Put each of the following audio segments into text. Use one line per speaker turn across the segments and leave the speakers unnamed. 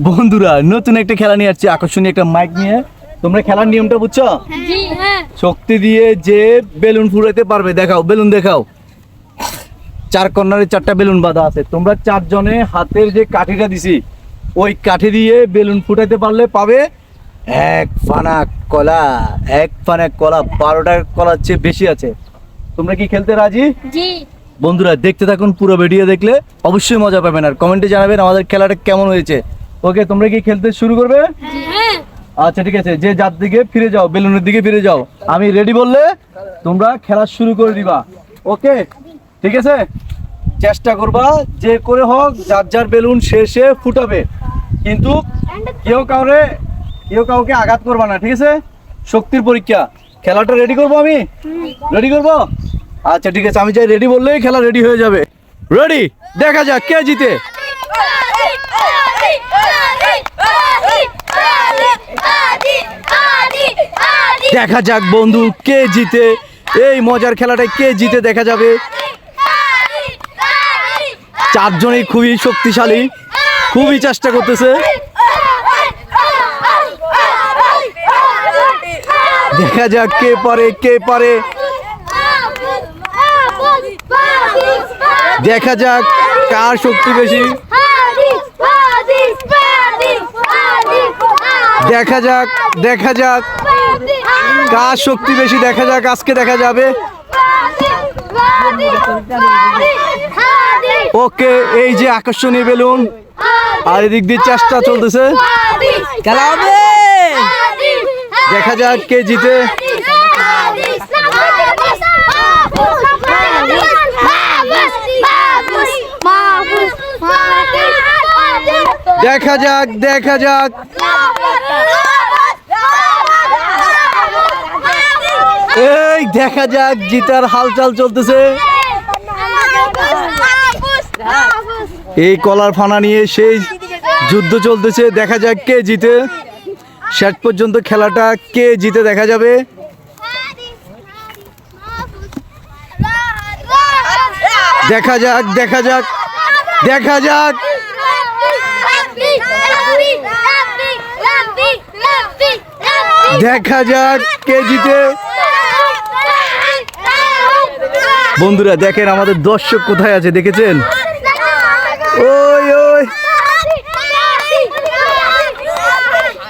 বন্ধুরা নতুন একটা খেলা নিয়ে আসছে, আকর্ষণীয় একটা মাইক নিয়ে। তোমরা খেলার নিয়মটা বুঝছো? শক্তি দিয়ে যে বেলুন ফুরাইতে পারবে, দেখাও বেলুন দেখাও। চার কর্নারে চারটা বেলুন বাঁধা আছে। তোমরা চারজনে হাতের যে কাঠিটা দিছি ওই কাঠি দিয়ে বেলুন ফুটাইতে পারলে পাবে এক ফানা কলা। এক ফানা কলা 12টা কলার চেয়ে বেশি আছে। তোমরা কি খেলতে রাজি? বন্ধুরা দেখতে থাকুন, পুরো ভিডিও দেখলে অবশ্যই মজা পাবেন, আর কমেন্টে জানাবেন আমাদের খেলাটা কেমন হয়েছে। ওকে, তোমরা কি খেলতে শুরু করবে? আচ্ছা ঠিক আছে, যে যার দিকে ফিরে যাও, বেলুনের দিকে ফিরে যাও। আমি রেডি বললে তোমরা খেলা শুরু করে দিবা। ওকে ঠিক আছে, চেষ্টা করবা যে করে হোক যার যার বেলুন সে ফুটাবে, কিন্তু কেউ কাউকে আঘাত করবা না, ঠিক আছে? শক্তির পরীক্ষা। খেলাটা রেডি করবো, আমি রেডি করবো। আচ্ছা ঠিক আছে, আমি যাই রেডি বললেই খেলা রেডি হয়ে যাবে। রেডি, দেখা যাক কে জিতে। দেখা যাক বন্ধু কে জিতে, এই মজার খেলাটায় কে জিতে দেখা যাবে। চারজনই খুবই শক্তিশালী, খুবই চেষ্টা করতেছে। দেখা যাক কে পারে কে পারে। দেখা যাক কার শক্তি বেশি। দেখা যাক কার শক্তি বেশি, দেখা যাক আজকে দেখা যাবে। ওকে, এই যে আকর্ষণীয় বেলুন, আর এদিক দিয়ে চেষ্টা চলতেছে, খেলা হবে। দেখা যাক কে জিতে। দেখা যাক এই দেখা যাক জিতার হালচাল চলতেছে। এই কলার ফানা নিয়ে সেই যুদ্ধ চলতেছে। দেখা যাক কে জিতে। শেষ পর্যন্ত খেলাটা কে জিতে দেখা যাবে। দেখা যাক দেখা যাক কে জিতে। বন্ধুরা দেখেন আমাদের দর্শক কোথায় আছে, দেখেছেন? ওই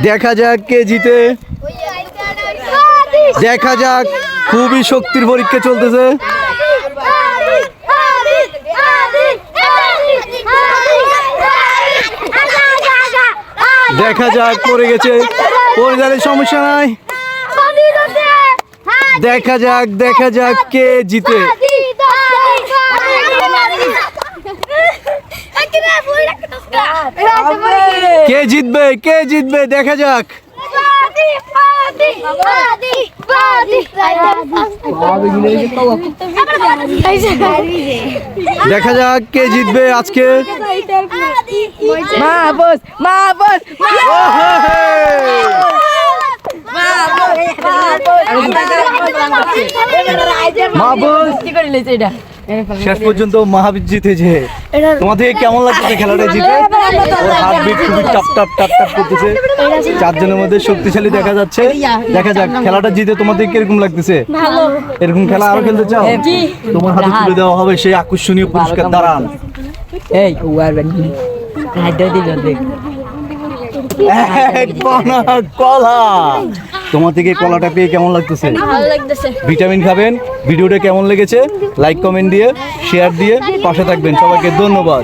দেখা যাক কে জিতে। দেখা যাক, খুবই শক্তির পরীক্ষা চলতেছে। দেখা যাক, পড়ে গেছে, পড়ে গেলে সমস্যা নাই। দেখা যাক কে জিতে। কে জিতবে দেখা যাক। দেখা যাক কে জিতবে আজকে। শেষ পর্যন্ত মাহাবীর জিতেছে। তোমাদের কেমন লাগছে খেলাটা জিতে? ওর হার্টবিট খুবই টাপ টাপ করতেছে। চারজনের মধ্যে শক্তিশালী দেখা যাচ্ছে। দেখা যাক খেলাটা জিতে তোমাদের কিরকম লাগতেছে। এরকম খেলা আরো খেলতে চাও? তোমার হাতে তুলে দেওয়া হবে সেই আকর্ষণীয় পুরস্কার। দাঁড়ান, কলা। তোমার থেকে কলাটা পেয়ে কেমন লাগতেছে? ভিটামিন খাবেন। ভিডিওটা কেমন লেগেছে লাইক কমেন্ট দিয়ে শেয়ার দিয়ে পাশে থাকবেন। সবাইকে ধন্যবাদ।